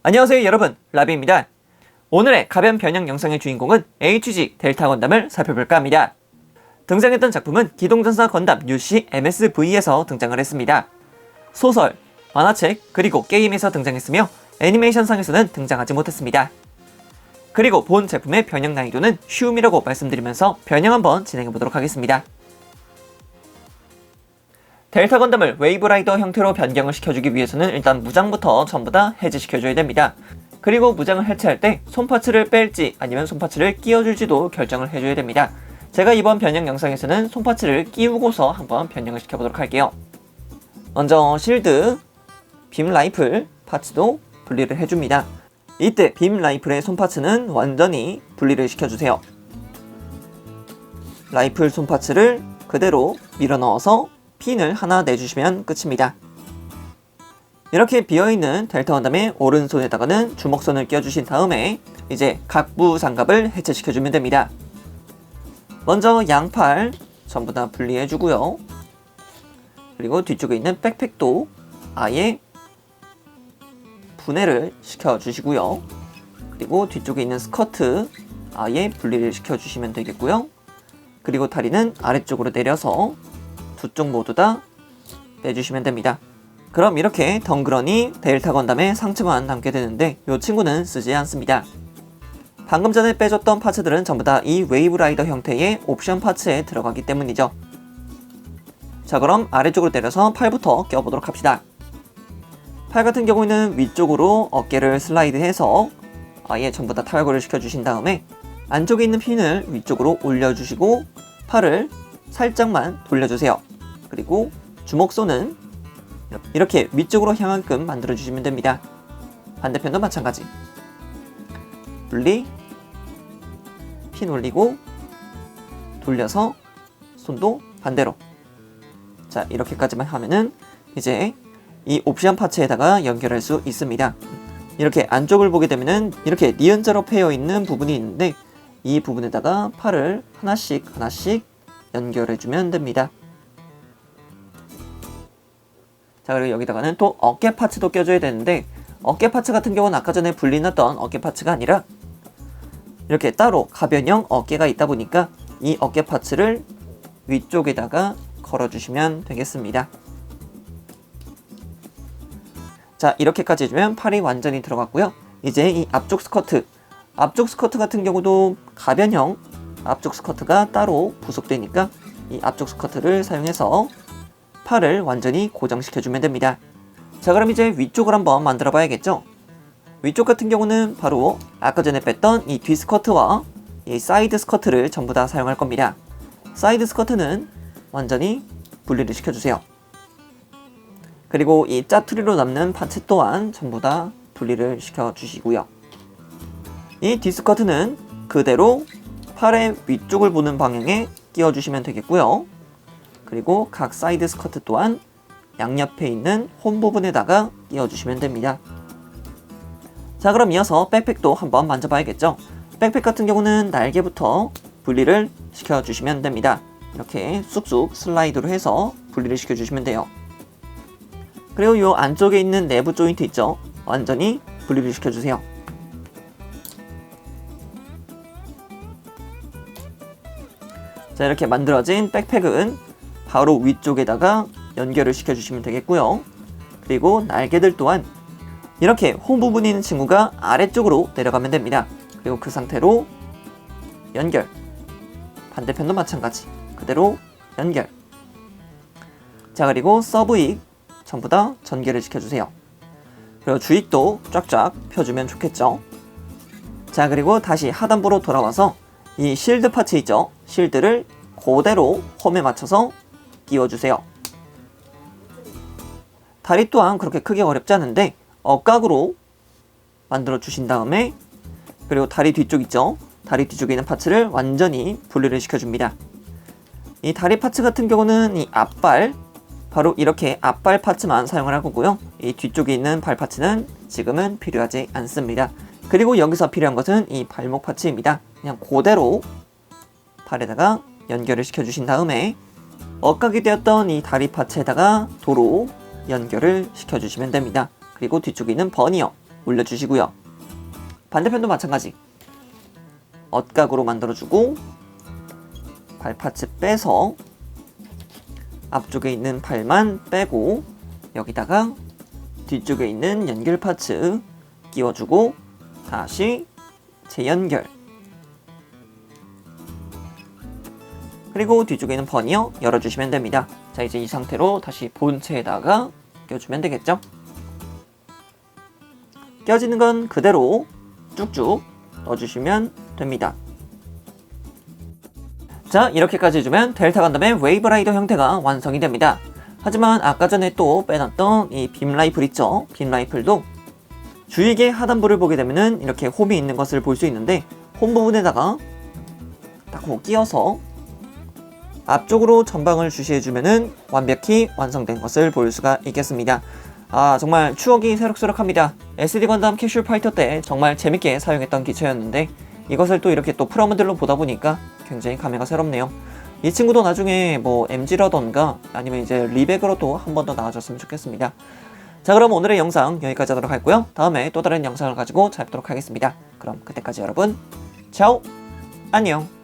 안녕하세요 여러분, 라비입니다. 오늘의 가변 변형 영상의 주인공은 HG 델타 건담을 살펴볼까 합니다. 등장했던 작품은 기동전사 건담 UC MSV에서 등장을 했습니다. 소설, 만화책, 그리고 게임에서 등장했으며 애니메이션상에서는 등장하지 못했습니다. 그리고 본 제품의 변형 난이도는 쉬움이라고 말씀드리면서 변형 한번 진행해보도록 하겠습니다. 델타 건담을 웨이브라이더 형태로 변경을 시켜주기 위해서는 일단 무장부터 전부 다 해제시켜줘야 됩니다. 그리고 무장을 해체할 때 손파츠를 뺄지 아니면 손파츠를 끼워줄지도 결정을 해줘야 됩니다. 제가 이번 변형 영상에서는 손파츠를 끼우고서 한번 변형을 시켜보도록 할게요. 먼저 실드, 빔 라이플 파츠도 분리를 해줍니다. 이때 빔 라이플의 손파츠는 완전히 분리를 시켜주세요. 라이플 손파츠를 그대로 밀어 넣어서 핀을 하나 내주시면 끝입니다. 이렇게 비어있는 델타 건담의 오른손에다가는 주먹선을 끼워주신 다음에 이제 각부 장갑을 해체시켜주면 됩니다. 먼저 양팔 전부 다 분리해주고요. 그리고 뒤쪽에 있는 백팩도 아예 분해를 시켜주시고요. 그리고 뒤쪽에 있는 스커트 아예 분리를 시켜주시면 되겠고요. 그리고 다리는 아래쪽으로 내려서 두 쪽 모두 다 빼주시면 됩니다. 그럼 이렇게 덩그러니 델타 건담의 상체만 남게 되는데 이 친구는 쓰지 않습니다. 방금 전에 빼줬던 파츠들은 전부 다 이 웨이브 라이더 형태의 옵션 파츠에 들어가기 때문이죠. 자, 그럼 아래쪽으로 내려서 팔부터 껴보도록 합시다. 팔 같은 경우에는 위쪽으로 어깨를 슬라이드해서 아예 전부 다 탈거를 시켜주신 다음에 안쪽에 있는 핀을 위쪽으로 올려주시고 팔을 살짝만 돌려주세요. 그리고 주먹손은 이렇게 위쪽으로 향하게끔 만들어주시면 됩니다. 반대편도 마찬가지. 분리, 핀 올리고 돌려서 손도 반대로. 자, 이렇게까지만 하면은 이제 이 옵션 파츠에다가 연결할 수 있습니다. 이렇게 안쪽을 보게 되면은 이렇게 니은자로 패여 있는 부분이 있는데 이 부분에다가 팔을 하나씩 연결해주면 됩니다. 자, 그리고 여기다가는 또 어깨 파츠도 껴줘야 되는데 어깨 파츠 같은 경우는 아까 전에 분리났던 어깨 파츠가 아니라 이렇게 따로 가변형 어깨가 있다 보니까 이 어깨 파츠를 위쪽에다가 걸어주시면 되겠습니다. 자, 이렇게까지 해주면 팔이 완전히 들어갔고요. 이제 이 앞쪽 스커트 같은 경우도 가변형 앞쪽 스커트가 따로 부속되니까 이 앞쪽 스커트를 사용해서 팔을 완전히 고정시켜주면 됩니다. 자, 그럼 이제 위쪽을 한번 만들어 봐야겠죠? 위쪽 같은 경우는 바로 아까 전에 뺐던 이 뒤 스커트와 이 사이드 스커트를 전부 다 사용할 겁니다. 사이드 스커트는 완전히 분리를 시켜주세요. 그리고 이 짜투리로 남는 파츠 또한 전부 다 분리를 시켜주시고요. 이 뒤 스커트는 그대로 팔의 위쪽을 보는 방향에 끼워주시면 되겠고요. 그리고 각 사이드 스커트 또한 양옆에 있는 홈 부분에다가 끼워주시면 됩니다. 자, 그럼 이어서 백팩도 한번 만져봐야겠죠? 백팩 같은 경우는 날개부터 분리를 시켜주시면 됩니다. 이렇게 쑥쑥 슬라이드로 해서 분리를 시켜주시면 돼요. 그리고 이 안쪽에 있는 내부 조인트 있죠? 완전히 분리를 시켜주세요. 자, 이렇게 만들어진 백팩은 바로 위쪽에다가 연결을 시켜주시면 되겠고요. 그리고 날개들 또한 이렇게 홈 부분에 있는 친구가 아래쪽으로 내려가면 됩니다. 그리고 그 상태로 연결. 반대편도 마찬가지. 그대로 연결. 자, 그리고 서브익 전부 다 전개를 시켜주세요. 그리고 주익도 쫙쫙 펴주면 좋겠죠. 자, 그리고 다시 하단부로 돌아와서 이 실드 파츠 있죠? 실드를 그대로 홈에 맞춰서 끼워주세요. 다리 또한 그렇게 크게 어렵지 않은데 억각으로 만들어 주신 다음에 그리고 다리 뒤쪽 있죠? 다리 뒤쪽에 있는 파츠를 완전히 분리를 시켜줍니다. 이 다리 파츠 같은 경우는 이 앞발 바로 이렇게 앞발 파츠만 사용을 할 거고요. 이 뒤쪽에 있는 발 파츠는 지금은 필요하지 않습니다. 그리고 여기서 필요한 것은 이 발목 파츠입니다. 그냥 그대로 팔에다가 연결을 시켜주신 다음에 억각이 되었던 이 다리 파츠에다가 도로 연결을 시켜주시면 됩니다. 그리고 뒤쪽에 있는 버니어 올려주시고요. 반대편도 마찬가지. 엇각으로 만들어주고 발 파츠 빼서 앞쪽에 있는 팔만 빼고 여기다가 뒤쪽에 있는 연결 파츠 끼워주고 다시 재연결. 그리고 뒤쪽에 있는 버니어 열어주시면 됩니다. 자, 이제 이 상태로 다시 본체에다가 껴주면 되겠죠? 껴지는 건 그대로 쭉쭉 넣어주시면 됩니다. 자, 이렇게까지 해주면 델타 건담의 웨이브라이더 형태가 완성이 됩니다. 하지만 아까 전에 또 빼놨던 이 빔 라이플 있죠? 빔 라이플도 주익의 하단부를 보게 되면은 이렇게 홈이 있는 것을 볼 수 있는데 홈 부분에다가 딱 끼워서 앞쪽으로 전방을 주시해주면은 완벽히 완성된 것을 볼 수가 있겠습니다. 아, 정말 추억이 새록새록합니다. SD 건담 캐슈얼 파이터 때 정말 재밌게 사용했던 기체였는데 이것을 또 이렇게 또 프라모델로 보다 보니까 굉장히 감회가 새롭네요. 이 친구도 나중에 뭐 MG라던가 아니면 이제 리백으로도 한 번 더 나와줬으면 좋겠습니다. 자, 그럼 오늘의 영상 여기까지 하도록 하고요. 다음에 또 다른 영상을 가지고 찾도록 하겠습니다. 그럼 그때까지 여러분, 차오! 안녕!